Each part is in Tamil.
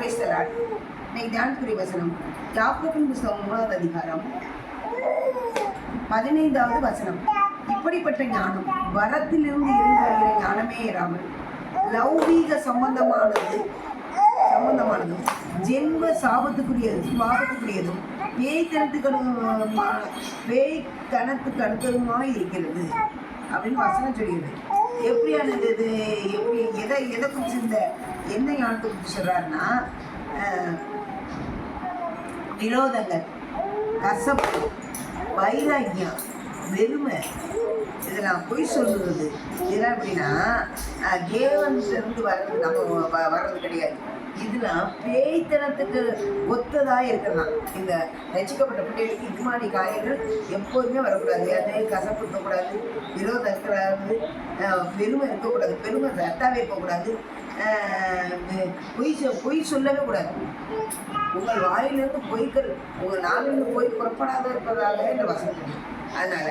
இன்னைக்கு தியானத்துக்குரிய வசனம் யாக்கோபின் புஸ்தகம் 3வது அதிகாரம் 15வது வசனம். இப்படிப்பட்ட ஞானம் வரத்திலிருந்து இருந்து வருகிற ஞானமே இராமல் லௌகீக சம்பந்தமானதும் ஜென்ம சாபத்துக்குரியதும் பேய்த்தனத்துக்கு அடுத்ததுமாய் இருக்கிறது அப்படின்னு வசனம் சொல்லிடுது. எப்படியானது இது? எப்படி எதை குறிச்சு என்ன ஞானத்தை குறித்து சொல்றாருன்னா, விரோதங்கள், கசப்பு, வைராக்கியம், வெறுமை, இதெல்லாம் பொய் சொல்லுறது, இதெல்லாம் எப்படின்னா தேவன்கிட்ட வர்றது, நம்ம வர்றது கிடையாது. இதெல்லாம் பேய்த்தனத்துக்கு ஒத்ததாக இருக்கலாம். இந்த ரசிக்கப்பட்ட பிள்ளைகளுக்கு இது மாதிரி காரியங்கள் எப்போதுமே வரக்கூடாது. அது கசப்பு இருக்கக்கூடாது, விரோதம் இருக்கக்கூடாது, பெருமை இருக்கக்கூடாது, பெருமை ரத்தாவே இருக்கக்கூடாது, பொய் சொல்லவே கூடாது. உங்கள் வாயிலிருந்து பொய்கள், உங்கள் நாளிலிருந்து பொய் புறப்படாத இருப்பதாக இந்த வசனம். அதனால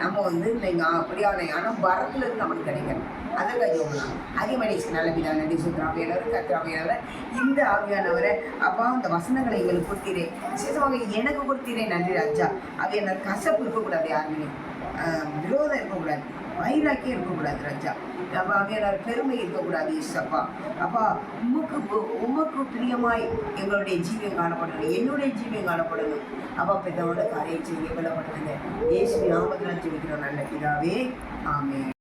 நம்ம இந்த அப்படியான ஞானம் வரத்துலேருந்து நமக்கு கிடைக்கணும். அதற்காக சொல்லலாம். அதிமணிக்கு நல்ல பிதா நன்றி சுத்தராமையானவர் கத்திராமையானவர் இந்த ஆவியானவரை அப்பா அந்த வசனங்களை எங்களுக்கு கொடுத்தீரே, விசேஷமாக எனக்கு கொடுத்தீரே நன்றி ராஜா. அவை என்ன கசப்பு இருக்கக்கூடாது, யாருமே விரோதம் இருக்கக்கூடாது, வைராக்கியம் இருக்கக்கூடாது ராஜா. அப்பா அவையானவர் பெருமை இருக்கக்கூடாது இசப்பா. அப்பா உமக்கு பிரியமாய் எங்களுடைய ஜீவியம் காணப்படணும், என்னுடைய ஜீவியம் காணப்படணும். அப்பா பிதாவோட காரியம் செய்ய பலப்படுத்துங்க. இயேசு நாமத்தினால் ஜெபிக்கிறோம் நல்ல பிதாவே, ஆமென்.